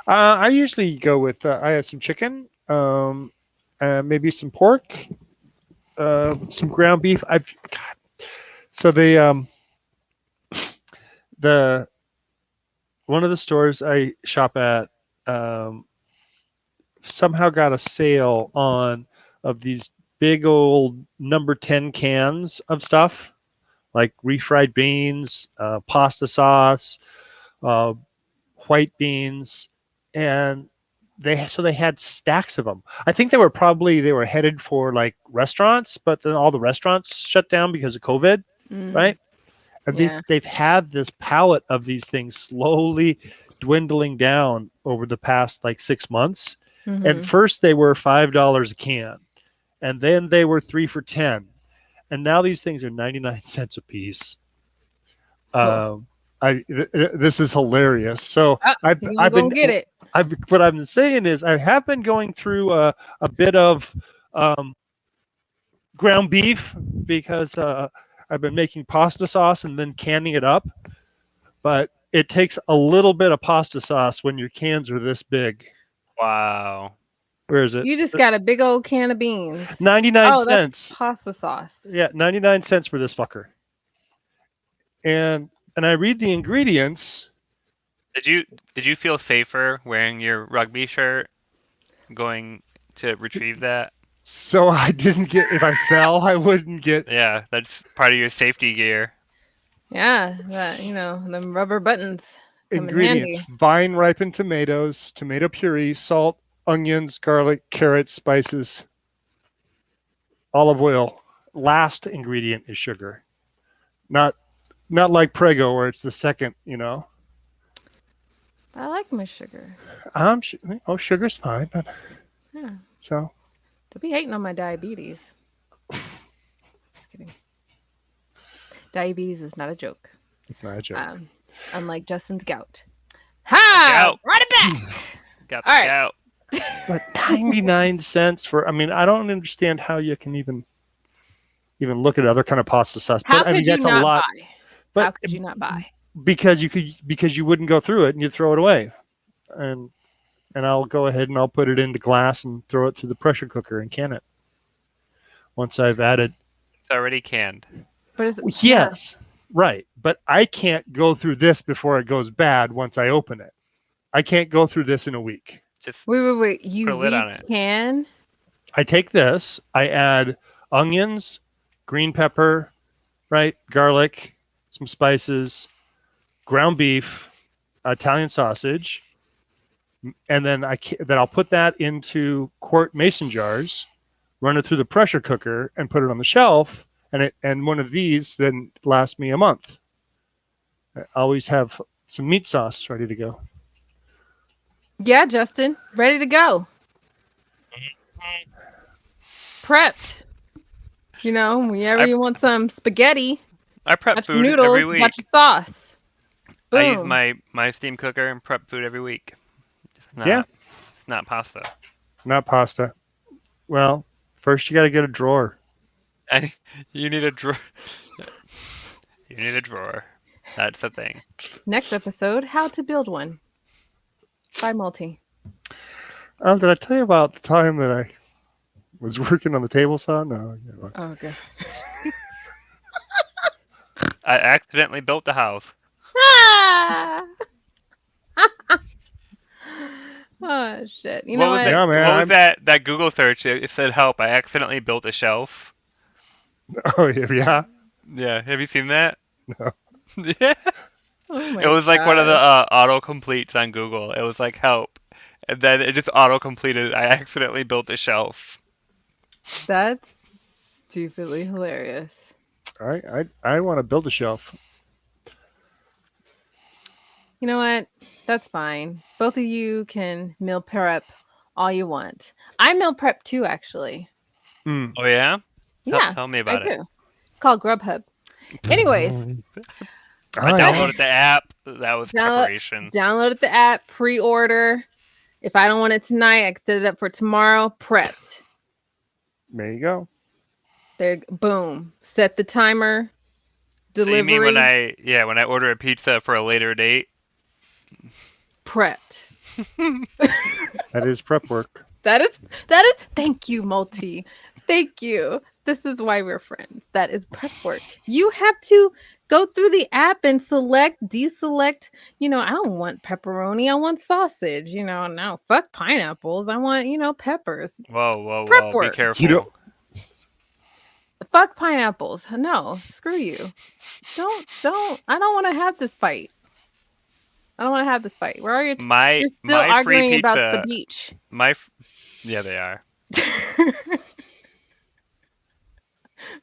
I usually go with I have some chicken, maybe some pork, some ground beef. So the one of the stores I shop at um, somehow got a sale on of these big old number 10 cans of stuff like refried beans, pasta sauce, uh, white beans, and they had stacks of them. I think they were headed for like restaurants, but then all the restaurants shut down because of COVID, Mm, right? And yeah. they've had this pallet of these things slowly dwindling down over the past like 6 months. And Mm-hmm. first they were $5 a can, and then they were 3 for 10, and now these things are 99 cents a piece. Cool. Um, this is hilarious. So Ah, you gonna I've go been get it. what I've been saying is I have been going through a bit of um, ground beef because I've been making pasta sauce and then canning it up. But it takes a little bit of pasta sauce when your cans are this big. Wow. Where is it? You just got a big old can of beans. 99 Oh, that's cents. pasta sauce. Yeah, 99 cents for this fucker. And I read the ingredients. Did you feel safer wearing your rugby shirt going to retrieve that? So I didn't get, if I fell, I wouldn't get. Yeah, that's part of your safety gear. Yeah, that them rubber buttons come in Ingredients: handy. vine ripened tomatoes, tomato puree, salt, onions, garlic, carrots, spices, olive oil. Last ingredient is sugar. Not like Prego where it's the second, I like my sugar. Sugar's fine, but Yeah, so don't be hating on my diabetes. Just kidding. Diabetes is not a joke. it's not a joke. Unlike Justin's gout. Ha! Gout. Run it back. Got All the right. gout. But 99 cents for, I don't understand how you can even look at other kind of pasta sauce. How But I mean, could you that's a not lot. buy? But How could you not buy? because you wouldn't go through it and you'd throw it away. And I'll go ahead and I'll put it into glass and throw it through the pressure cooker and can it. Once I've added. It's already canned. But Yes, right. But I can't go through this before it goes bad once I open it. I can't go through this in a week. Just wait. put a You lid on it. can? I take this, I add onions, green pepper, right, garlic, some spices, ground beef, Italian sausage, and then I'll put that into quart mason jars, run it through the pressure cooker, and put it on the shelf. And one of these then lasts me a month. I always have some meat sauce ready to go. Yeah, Justin, ready to go. Prepped. Whenever you want some spaghetti, I prep got your food noodles, every you week. got your sauce. I use Boom. my steam cooker and prep food every week. Yeah. Not pasta. Not pasta. Well, first you got to get a drawer. You need a drawer. You need a drawer. That's the thing. Next episode, how to build one. By Malty. Did I tell you about the time that I was working on the table saw? No. Oh, okay. I accidentally built the house. Ah! Oh shit! You know what? Yeah, man, What was that Google search? It said help. I accidentally built a shelf. Oh yeah. Yeah, have you seen that? No. Yeah. Oh my It was like one of the God. auto completes on Google. It was like help, and then it just auto completed. I accidentally built a shelf. That's stupidly hilarious. I want to build a shelf. You know what? That's fine. Both of you can meal prep all you want. I meal prep too, actually. Mm. Oh yeah? Yeah, Tell me I about it. do. It's called Grubhub. Anyways, I downloaded the app. That was preparation. downloaded the app, pre-order. If I don't want it tonight, I can set it up for tomorrow. Prepped. There you go. There, boom. Set the timer. Delivery. So you mean when I order a pizza for a later date? Prepped. That is prep work. That is. Thank you, Multi. Thank you. This is why we're friends. That is prep work. You have to go through the app and select, deselect. I don't want pepperoni. I want sausage. Now fuck pineapples. I want, peppers. Whoa, Prep be work. careful. You don't. Fuck pineapples. No, screw you. Don't. I don't want to have this fight. I don't want to have this fight. Where are you? You're still arguing about the beach. Yeah, they are.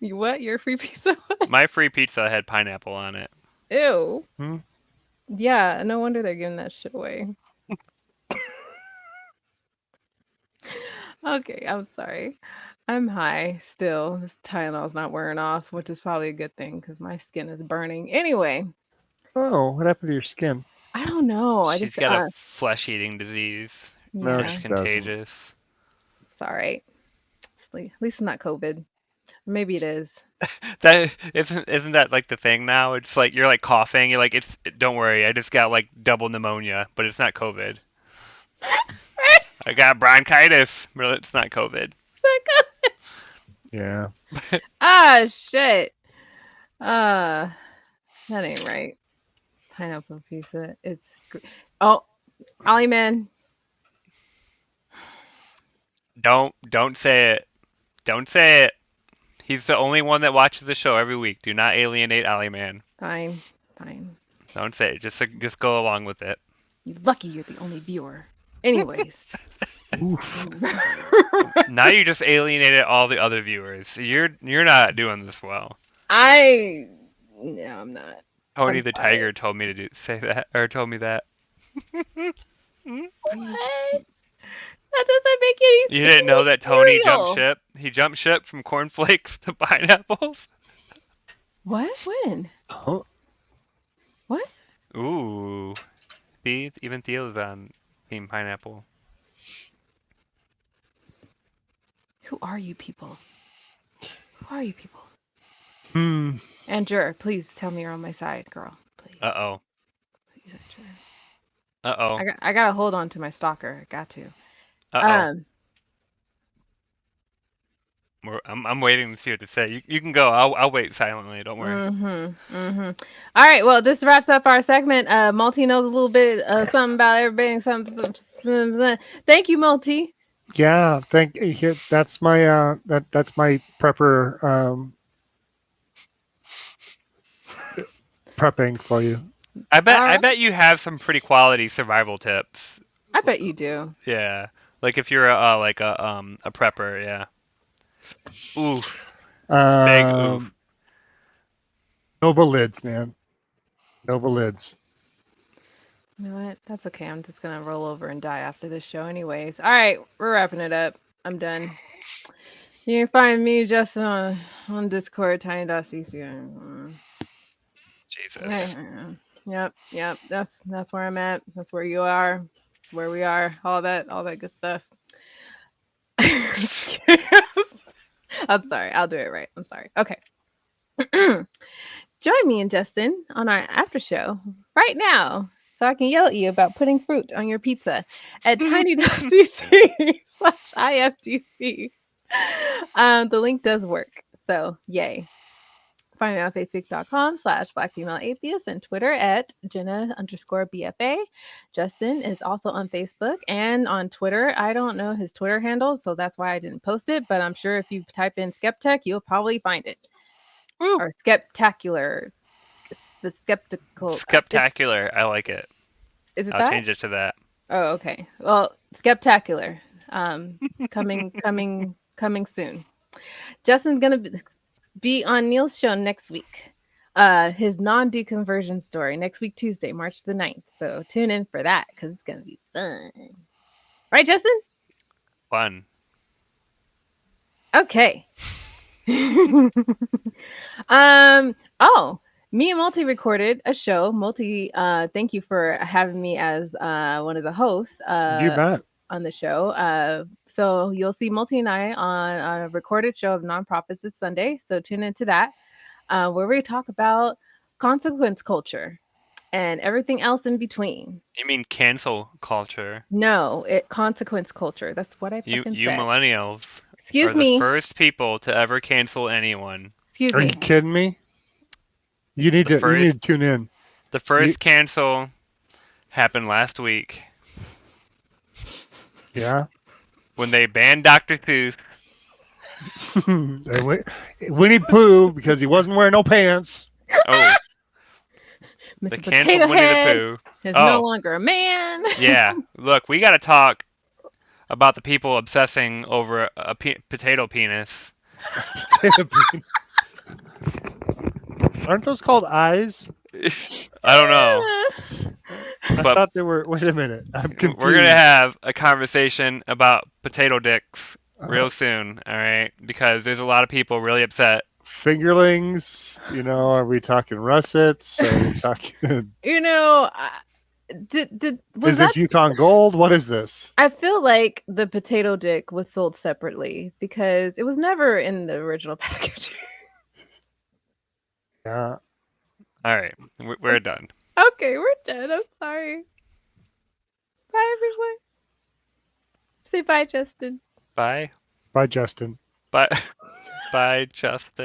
You what? Your free pizza? My free pizza had pineapple on it. Ew. Hmm? Yeah, no wonder they're giving that shit away. Okay, I'm sorry. I'm high still. This Tylenol's not wearing off, which is probably a good thing because my skin is burning. Anyway, Oh, what happened to your skin? I don't know. She's got a flesh-eating disease. No, yeah, she It's doesn't. contagious. it's all right. At least it's not COVID. Maybe it is. That isn't that like the thing now? It's like you're like coughing. You're like don't worry, I just got like double pneumonia, but it's not COVID. I got bronchitis, but it's not COVID. Yeah. Ah, shit. That ain't right. Pineapple pizza. Oh, Ollie man. Don't say it. Don't say it. He's the only one that watches the show every week. Do not alienate Ollie Man. Fine. Fine. Don't say it. Just go along with it. You're lucky you're the only viewer. Anyways. Oof. Now you just alienated all the other viewers. You're not doing this well. No, I'm not. Tony I'm the sorry. Tiger told me to say that, or told me that. What? That doesn't make any sense. You didn't know that Tony jumped Cereal. ship? He jumped ship from cornflakes to pineapples? What? When? Huh? What? Ooh. See, even Theo's on Team Pineapple. Who are you people? Who are you people? Andrew, please tell me you're on my side, girl. Please. Uh-oh. Please, Andrew. Uh-oh. I gotta hold on to my stalker. I got to. Uh-oh. I'm waiting to see what to say. You can go. I'll wait silently. Don't worry. All right. Well, this wraps up our segment. Malty knows a little bit something about everybody. Something. Thank you, Malty. Yeah. That's my that's my prepper prepping for you. I bet you have some pretty quality survival tips. I bet you do. Yeah. Like if you're a prepper, yeah. Oof. Big oof. Nova lids, man. Nova lids. You know what? That's okay. I'm just gonna roll over and die after this show, anyways. All right, we're wrapping it up. I'm done. You can find me just on Discord, tiny.cc. Jesus. Yep. That's where I'm at. That's where you are. That's where we are. All that good stuff. I'm sorry. I'll do it right. I'm sorry. Okay. Join me and Justin on our after show right now so I can yell at you about putting fruit on your pizza at tiny.cc/IFTC. The link does work. So, yay. Find me on facebook.com/Black Female Atheist and Twitter at Jena_BFA. Justin is also on Facebook and on Twitter. I don't know his Twitter handle, so that's why I didn't post it, but I'm sure if you type in Skeptech, you'll probably find it. Woo. Or Skeptacular. The skeptical. Skeptacular. I like it. Is it I'll that? change it to that. Oh, okay. Well, Skeptacular. Coming soon. Justin's gonna be on Neil's show next week. His non-deconversion story next week, Tuesday, March the 9th. So tune in for that because it's gonna be fun. Right, Justin? Fun. Okay. Me and Malty recorded a show. Malty, thank you for having me as one of the hosts You bet. on the show. So you'll see Malty and I on a recorded show of Nonprofits this Sunday. So tune into that, where we talk about consequence culture and everything else in between. You mean cancel culture? No, consequence culture. That's what I fucking said. You millennials Excuse are me. the first people to ever cancel anyone. Excuse Are me. you kidding me? You need to tune in. The first cancel happened last week. Yeah. When they banned Dr. Seuss. Winnie Pooh because he wasn't wearing no pants. Oh. Mr. The Potato canceled Winnie the Head Pooh. is no longer a man. Yeah. Look, we got to talk about the people obsessing over a potato penis. Aren't those called eyes? I don't know. I thought they were. Wait a minute. I'm confused. We're going to have a conversation about potato dicks real soon, all right? Because there's a lot of people really upset. Fingerlings, are we talking russets? Are we talking... Was Is this that? Yukon Gold? What is this? I feel like the potato dick was sold separately because it was never in the original package. Yeah. All right, we're done. Okay, we're done. I'm sorry. Bye, everyone. Say bye, Justin. Bye. Bye, Justin. Bye. Bye, Justin.